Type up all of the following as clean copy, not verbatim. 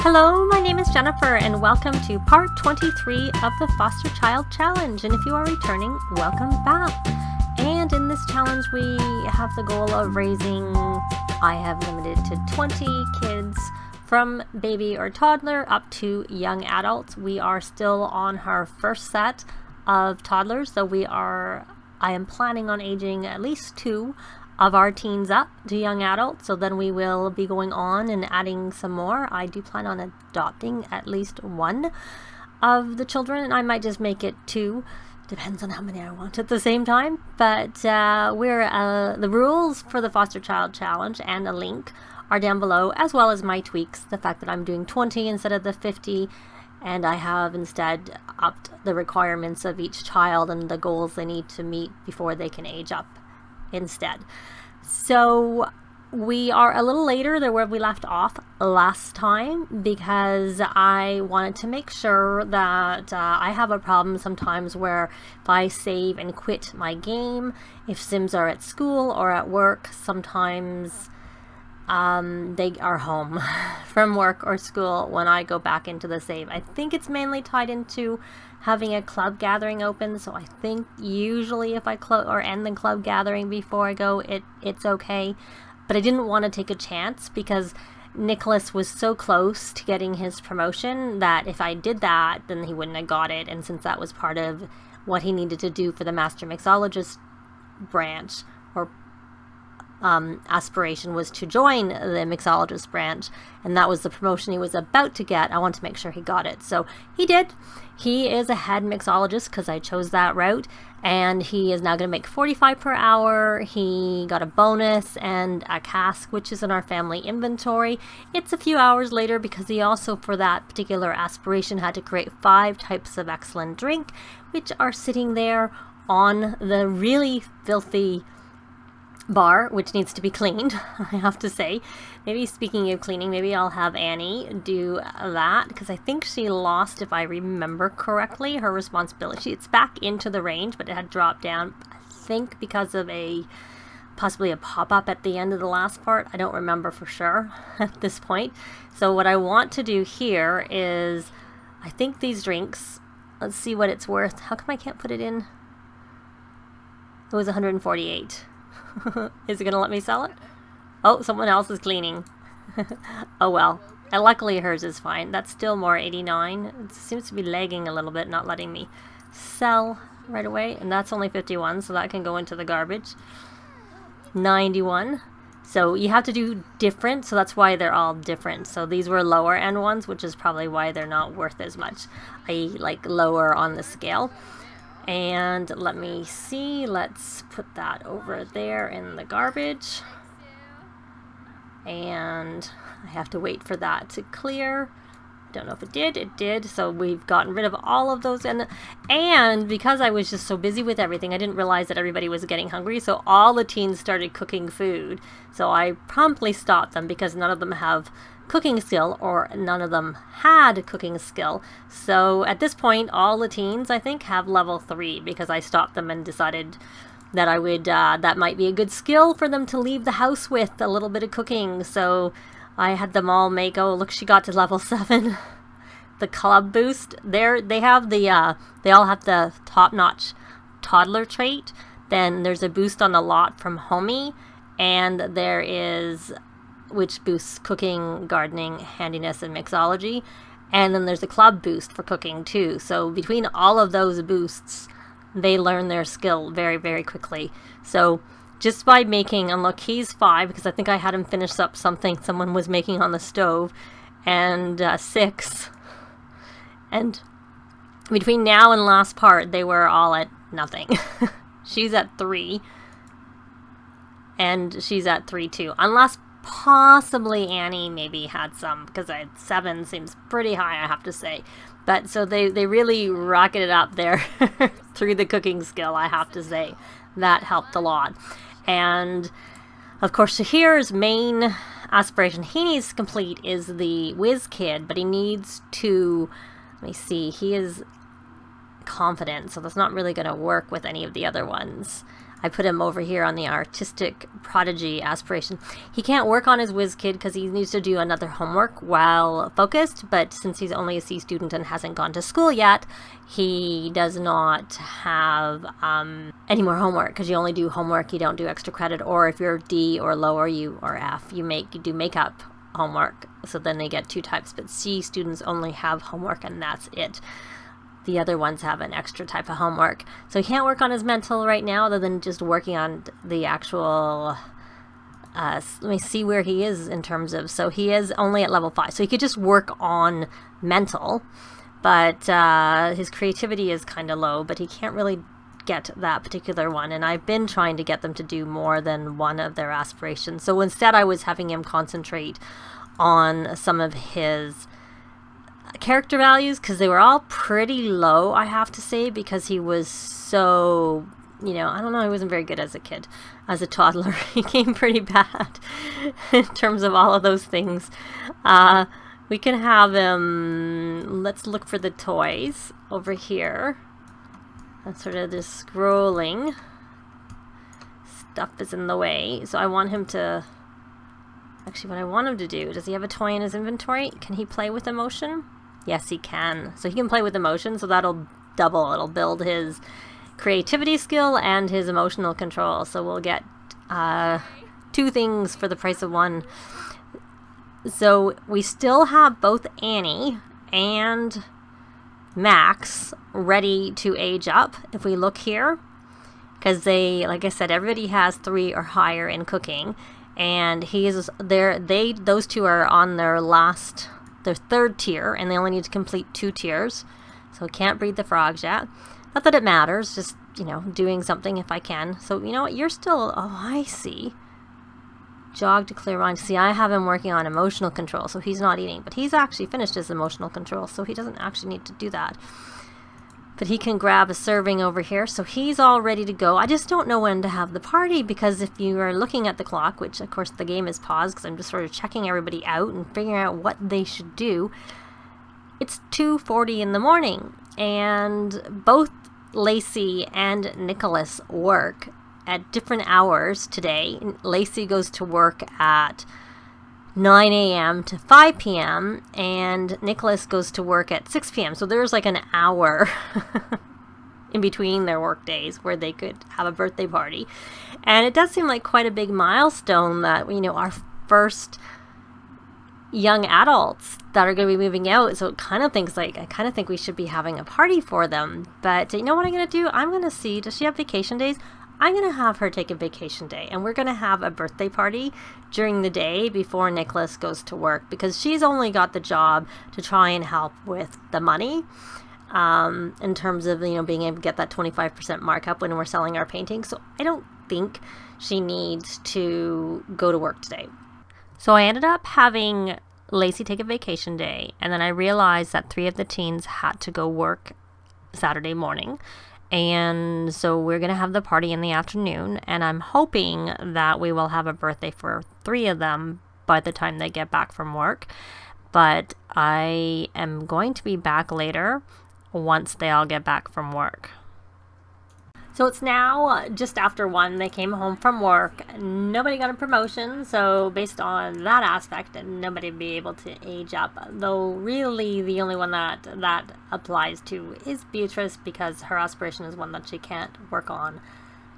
Hello, my name is Jennifer and welcome to part 23 of the Foster Child Challenge. And if you are returning, welcome back. And in this challenge we have the goal of raising, I have limited to 20 kids from baby or toddler up to young adults. We are still on our first set of toddlers, so I am planning on aging at least 2 of our teens up to young adults, so then we will be going on and adding some more. I do plan on adopting at least 1 of the children, and I might just make it 2. Depends on how many I want at the same time. But the rules for the Foster Child Challenge and a link are down below, as well as my tweaks. The fact that I'm doing 20 instead of the 50, and I have instead upped the requirements of each child and the goals they need to meet before they can age up instead. So we are a little later than where we left off last time because I wanted to make sure that I have a problem sometimes where if I save and quit my game, if Sims are at school or at work, sometimes they are home from work or school when I go back into the save. I think it's mainly tied into having a club gathering open, so I think usually if I end the club gathering before I go, it's okay. But I didn't want to take a chance because Nicholas was so close to getting his promotion that if I did that, then he wouldn't have got it. And since that was part of what he needed to do for the Master Mixologist branch, or aspiration was to join the mixologist branch, and that was the promotion he was about to get. I wanted to make sure he got it, so he did. He is a head mixologist because I chose that route, and he is now going to make 45 per hour. He got a bonus and a cask, which is in our family inventory. It's a few hours later because he also, for that particular aspiration, had to create 5 types of excellent drink, which are sitting there on the really filthy bar, which needs to be cleaned, I have to say. Maybe speaking of cleaning, maybe I'll have Annie do that because I think she lost, if I remember correctly, her responsibility. It's back into the range, but it had dropped down, I think, because of possibly a pop-up at the end of the last part. I don't remember for sure at this point. So what I want to do here is, I think these drinks, let's see what it's worth. How come I can't put it in? It was 148. Is it going to let me sell it? Oh, someone else is cleaning. Oh well. And luckily hers is fine. That's still more 89. It seems to be lagging a little bit, not letting me sell right away. And that's only 51, so that can go into the garbage. 91. So you have to do different, so that's why they're all different. So these were lower end ones, which is probably why they're not worth as much. Like lower on the scale. And let me see, let's put that over there in the garbage. And I have to wait for that to clear. Don't know if it did. So we've gotten rid of all of those. And because I was just so busy with everything, I didn't realize that everybody was getting hungry. So all the teens started cooking food. So I promptly stopped them because none of them have cooking skill, or none of them had cooking skill. So at this point, all the teens, I think, have level 3 because I stopped them and decided that I would, that might be a good skill for them to leave the house with, a little bit of cooking. So I had them all make, oh look, she got to level 7. The club boost, they all have the top-notch toddler trait. Then there's a boost on the lot from Homie, and there is, which boosts cooking, gardening, handiness, and mixology. And then there's a club boost for cooking too. So between all of those boosts, they learn their skill very, very quickly. So just by making, and look, he's 5 because I think I had him finish up something someone was making on the stove, and 6. And between now and last part, they were all at nothing. She's at 3. And she's at 3 too. Unless possibly Annie maybe had some, because 7 seems pretty high, I have to say. But so they really rocketed up there through the cooking skill, I have to say. That helped a lot. And of course, Shahir's main aspiration he needs to complete is the Whiz Kid, but he needs to, let me see, he is confident, so that's not really going to work with any of the other ones. I put him over here on the artistic prodigy aspiration. He can't work on his whiz kid because he needs to do another homework while focused, but since he's only a C student and hasn't gone to school yet, he does not have any more homework, because you only do homework, you don't do extra credit, or if you're D or lower, or F, you do makeup homework, so then they get 2 types, but C students only have homework and that's it. The other ones have an extra type of homework. So he can't work on his mental right now, other than just working on the actual, let me see where he is in terms of, so he is only at level 5, so he could just work on mental, but his creativity is kind of low, but he can't really get that particular one, and I've been trying to get them to do more than one of their aspirations. So instead I was having him concentrate on some of his character values, because they were all pretty low, I have to say, because he was so, I don't know, he wasn't very good as a kid. As a toddler, he came pretty bad in terms of all of those things. We can have him, let's look for the toys over here. And sort of this scrolling stuff is in the way. So I want him to, actually what I want him to do, does he have a toy in his inventory? Can he play with emotion? Yes, he can. So he can play with emotion, so that'll double. It'll build his creativity skill and his emotional control. So we'll get 2 things for the price of 1. So we still have both Annie and Max ready to age up if we look here, because they, like I said, everybody has 3 or higher in cooking, and he is there. Those 2 are on their 3rd tier, and they only need to complete 2 tiers, so can't breed the frogs yet. Not that it matters, just doing something if I can. So you know what, you're still, oh I see, jog to clear mind. See, I have him working on emotional control, so he's not eating, but he's actually finished his emotional control, so he doesn't actually need to do that. But he can grab a serving over here, so he's all ready to go. I just don't know when to have the party, because if you are looking at the clock, which of course the game is paused because I'm just sort of checking everybody out and figuring out what they should do, it's 2:40 in the morning, and both Lacey and Nicholas work at different hours today. Lacey goes to work at 9 a.m. to 5 p.m. and Nicholas goes to work at 6 p.m. So there's like an hour in between their work days where they could have a birthday party. And it does seem like quite a big milestone that, our first young adults that are going to be moving out. So I kind of think we should be having a party for them. But you know what I'm going to do? I'm going to see, does she have vacation days? I'm going to have her take a vacation day, and we're going to have a birthday party during the day before Nicholas goes to work, because she's only got the job to try and help with the money, in terms of, being able to get that 25% markup when we're selling our paintings. So I don't think she needs to go to work today. So I ended up having Lacey take a vacation day, and then I realized that 3 of the teens had to go work Saturday morning. And so we're going to have the party in the afternoon, and I'm hoping that we will have a birthday for 3 of them by the time they get back from work. But I am going to be back later once they all get back from work. So it's now just after 1. They came home from work. Nobody got a promotion, so based on that aspect, nobody would be able to age up. Though really the only one that applies to is Beatrice, because her aspiration is one that she can't work on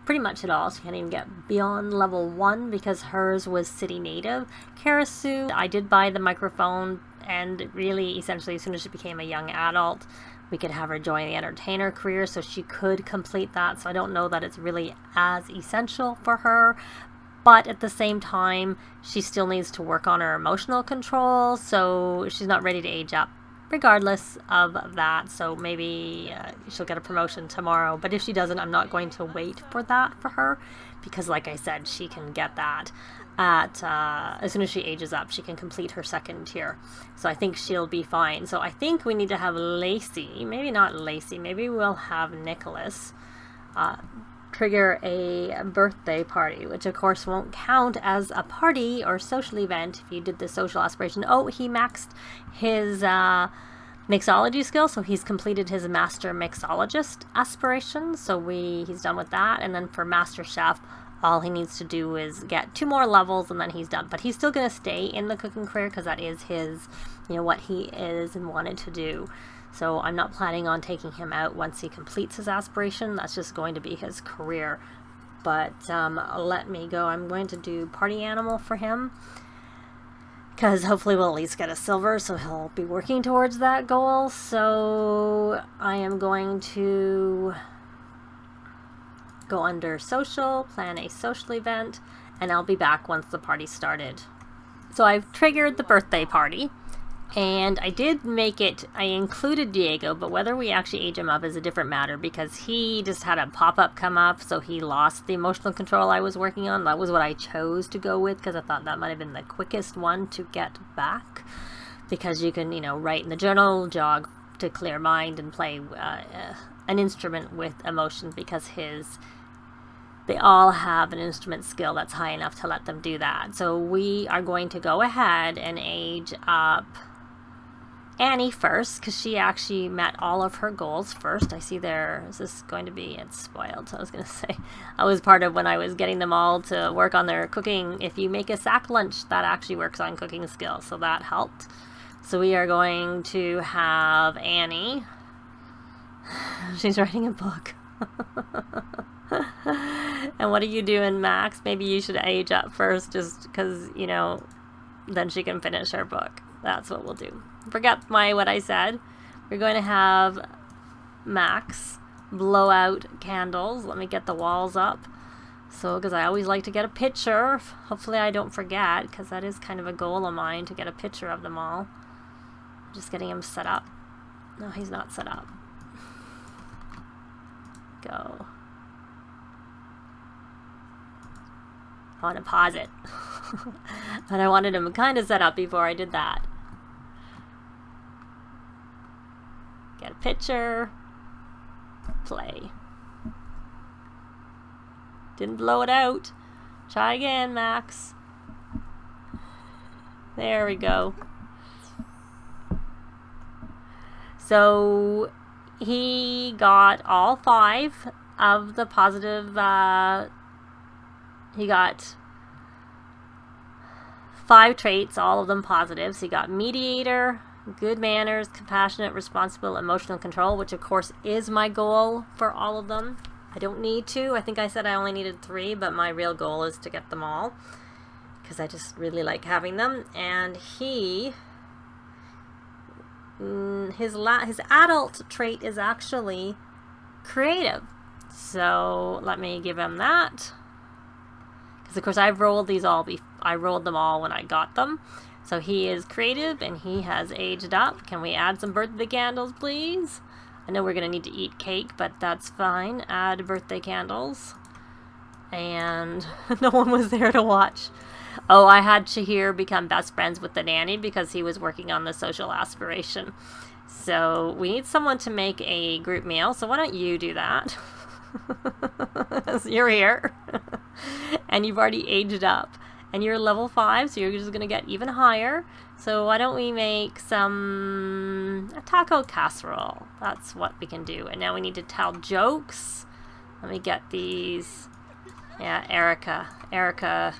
pretty much at all. She can't even get beyond level 1 because hers was city native. Karasu, I did buy the microphone, and really essentially as soon as she became a young adult, we could have her join the entertainer career, so she could complete that. So I don't know that it's really as essential for her, but at the same time, she still needs to work on her emotional control, so she's not ready to age up regardless of that. So maybe she'll get a promotion tomorrow, but if she doesn't, I'm not going to wait for that for her, because like I said, she can get that at as soon as she ages up. She can complete her 2nd tier, so I think she'll be fine. So I think we need to have Lacey, maybe not Lacey, maybe we'll have Nicholas trigger a birthday party, which of course won't count as a party or social event if you did the social aspiration. Oh, he maxed his mixology skill, so he's completed his master mixologist aspiration, so he's done with that. And then for master chef, all he needs to do is get 2 more levels and then he's done. But he's still going to stay in the cooking career because that is his, what he is and wanted to do. So I'm not planning on taking him out once he completes his aspiration. That's just going to be his career. But let me go. I'm going to do party animal for him, because hopefully we'll at least get a silver, so he'll be working towards that goal. So I am going to go under social, plan a social event, and I'll be back once the party started. So I've triggered the birthday party, and I did make it, I included Diego, but whether we actually age him up is a different matter, because he just had a pop-up come up, so he lost the emotional control I was working on. That was what I chose to go with, because I thought that might have been the quickest one to get back, because you can, write in the journal, jog to clear mind, and play an instrument with emotion, because they all have an instrument skill that's high enough to let them do that. So we are going to go ahead and age up Annie first, because she actually met all of her goals first. I see is this going to be, it's spoiled, so I was going to say, I was part of when I was getting them all to work on their cooking. If you make a sack lunch, that actually works on cooking skills, so that helped. So we are going to have Annie. She's writing a book. And what are you doing, Max? Maybe you should age up first, just because, then she can finish her book. That's what we'll do. Forget what I said. We're going to have Max blow out candles. Let me get the walls up. So, because I always like to get a picture. Hopefully I don't forget, because that is kind of a goal of mine, to get a picture of them all. Just getting him set up. No, he's not set up. Go. I want to pause it. But I wanted him kind of set up before I did that. Get a picture. Play. Didn't blow it out. Try again, Max. There we go. So he got all 5 of the positive, he got 5 traits, all of them positive. So he got mediator, good manners, compassionate, responsible, emotional control, which of course is my goal for all of them. I don't need to. I think I said I only needed 3, but my real goal is to get them all, because I just really like having them. And his adult trait is actually creative. So let me give him that. Because of course I've rolled these all. I rolled them all when I got them. So he is creative and he has aged up. Can we add some birthday candles, please? I know we're going to need to eat cake, but that's fine. Add birthday candles. And no one was there to watch. Oh, I had Shahir become best friends with the nanny because he was working on the social aspiration. So we need someone to make a group meal. So why don't you do that? You're here. And you've already aged up. And you're level 5, so you're just going to get even higher. So why don't we make a taco casserole? That's what we can do. And now we need to tell jokes. Let me get these. Yeah, Erica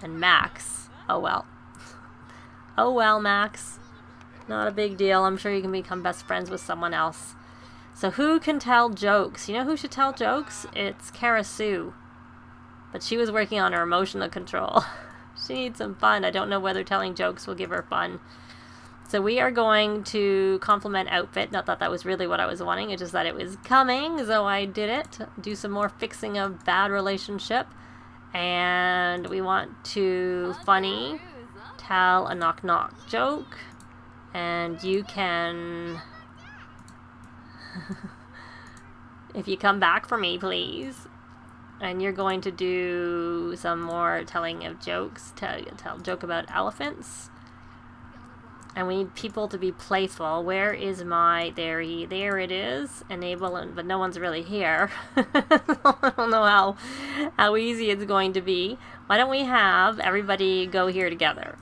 and Max. Oh well. Oh well, Max. Not a big deal. I'm sure you can become best friends with someone else. So who can tell jokes? You know who should tell jokes? It's Cara Sue. But she was working on her emotional control. She needs some fun. I don't know whether telling jokes will give her fun. So we are going to compliment outfit. Not that that was really what I was wanting. It's just that it was coming, so I did it. Do some more fixing of bad relationship. And we want to funny tell a knock-knock joke. And you can... if you come back for me, please. And you're going to do some more telling of jokes. Tell a joke about elephants. And we need people to be playful. Where is my... There it is. Enable, but no one's really here. I don't know how easy it's going to be. Why don't we have everybody go here together?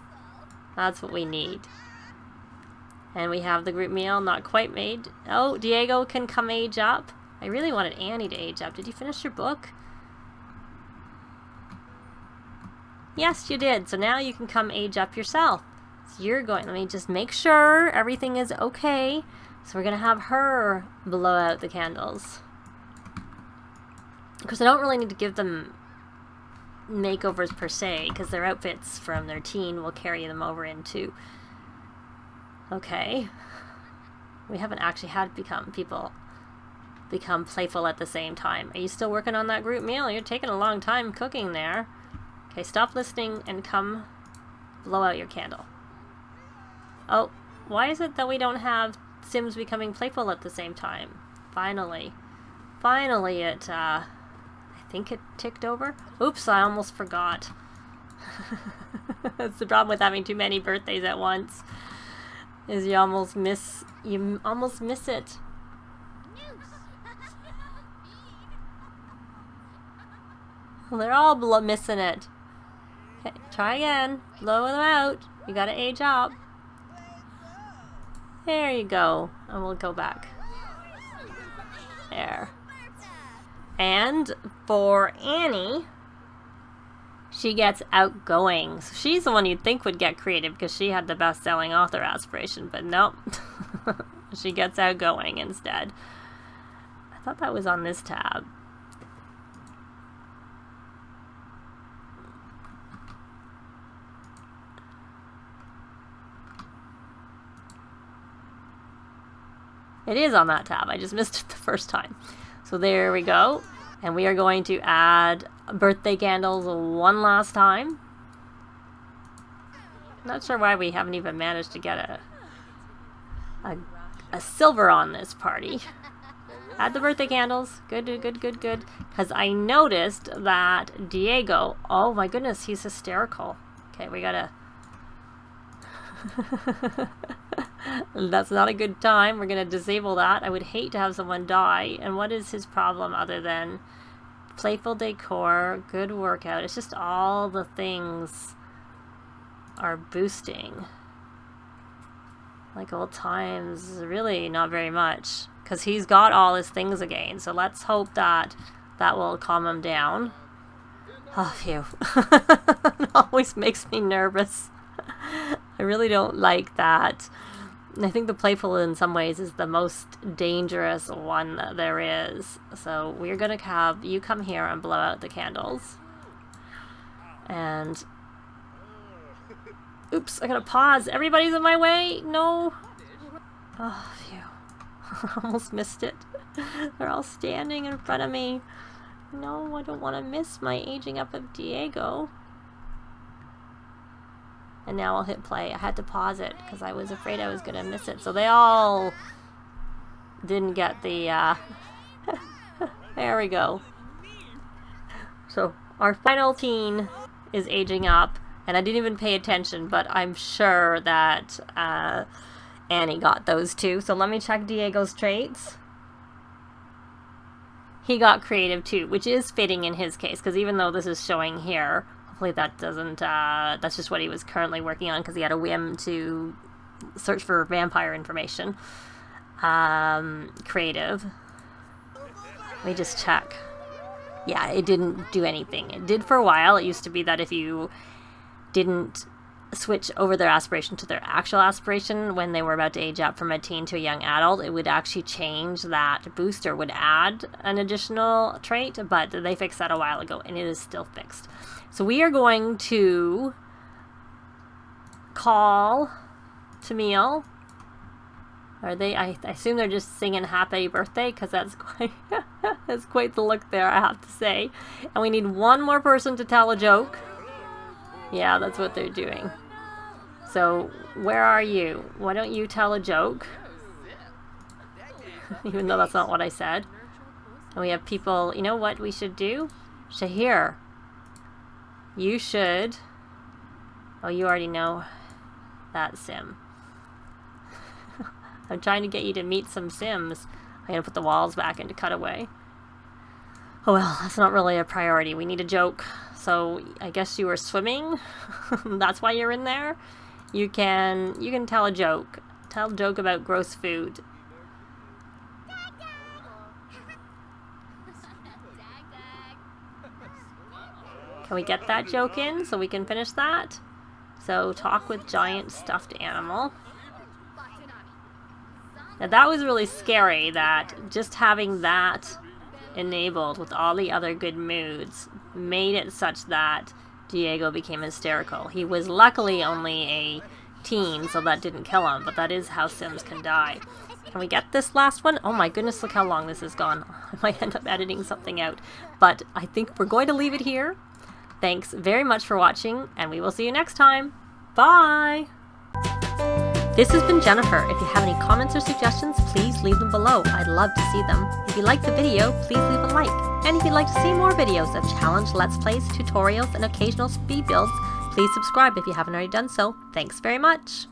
That's what we need. And we have the group meal not quite made. Oh, Diego can come age up. I really wanted Annie to age up. Did you finish your book? Yes, you did. So now you can come age up yourself. So you're going, let me just make sure everything is okay. So we're going to have her blow out the candles. Of course, I don't really need to give them makeovers per se, because their outfits from their teen will carry them over into... Okay. We haven't actually had people become playful at the same time. Are you still working on that group meal? You're taking a long time cooking there. Okay, stop listening and come blow out your candle. Oh, why is it that we don't have Sims becoming playful at the same time? Finally. Finally it, I think it ticked over. Oops, I almost forgot. That's the problem with having too many birthdays at once. Is you almost miss it. Well, they're all missing it. Okay, try again. Blow them out. You gotta age up. There you go. And we'll go back. There. And for Annie, she gets outgoing. So she's the one you'd think would get creative because she had the best-selling author aspiration, but nope. She gets outgoing instead. I thought that was on this tab. It is on that tab. I just missed it the first time. So there we go. And we are going to add birthday candles one last time. Not sure why we haven't even managed to get a silver on this party. Add the birthday candles. Good, good, good, good. Because I noticed that Diego... Oh my goodness, he's hysterical. Okay, we gotta... That's not a good time. We're going to disable that. I would hate to have someone die. And what is his problem other than playful decor, good workout? It's just all the things are boosting. Like old times, really not very much. Because he's got all his things again. So let's hope that that will calm him down. Oh, phew. It always makes me nervous. I really don't like that. I think the playful in some ways is the most dangerous one that there is. So we're going to have you come here and blow out the candles. And... Oops, I gotta pause. Everybody's in my way. No. Oh, phew. Almost missed it. They're all standing in front of me. No, I don't want to miss my aging up of Diego. And now I'll hit play. I had to pause it because I was afraid I was going to miss it. So they all didn't get the... There we go. So our final teen is aging up. And I didn't even pay attention, but I'm sure that Annie got those too. So let me check Diego's traits. He got creative too, which is fitting in his case. Because even though this is showing here... Hopefully that doesn't, that's just what he was currently working on because he had a whim to search for vampire information. Creative. Let me just check. Yeah, it didn't do anything. It did for a while. It used to be that if you didn't switch over their aspiration to their actual aspiration when they were about to age up from a teen to a young adult, it would actually change that booster, would add an additional trait, but they fixed that a while ago and it is still fixed. So we are going to call Tamil. Are they? I assume they're just singing happy birthday because that's quite that's quite the look there, I have to say. And we need one more person to tell a joke. Yeah, that's what they're doing. So where are you? Why don't you tell a joke? Even though that's not what I said. And we have people. You know what we should do? Shahir. You should... Oh, you already know that sim. I'm trying to get you to meet some sims. I'm going to put the walls back into cutaway. Oh well, that's not really a priority. We need a joke. So, I guess you were swimming? That's why you're in there? You can tell a joke. Tell a joke about gross food. Can we get that joke in so we can finish that? So, talk with giant stuffed animal. Now that was really scary, that just having that enabled with all the other good moods made it such that Diego became hysterical. He was luckily only a teen, so that didn't kill him, but that is how Sims can die. Can we get this last one? Oh my goodness, look how long this has gone. I might end up editing something out, but I think we're going to leave it here. Thanks very much for watching, and we will see you next time. Bye! This has been Jennifer. If you have any comments or suggestions, please leave them below. I'd love to see them. If you liked the video, please leave a like. And if you'd like to see more videos of challenge, let's plays, tutorials, and occasional speed builds, please subscribe if you haven't already done so. Thanks very much!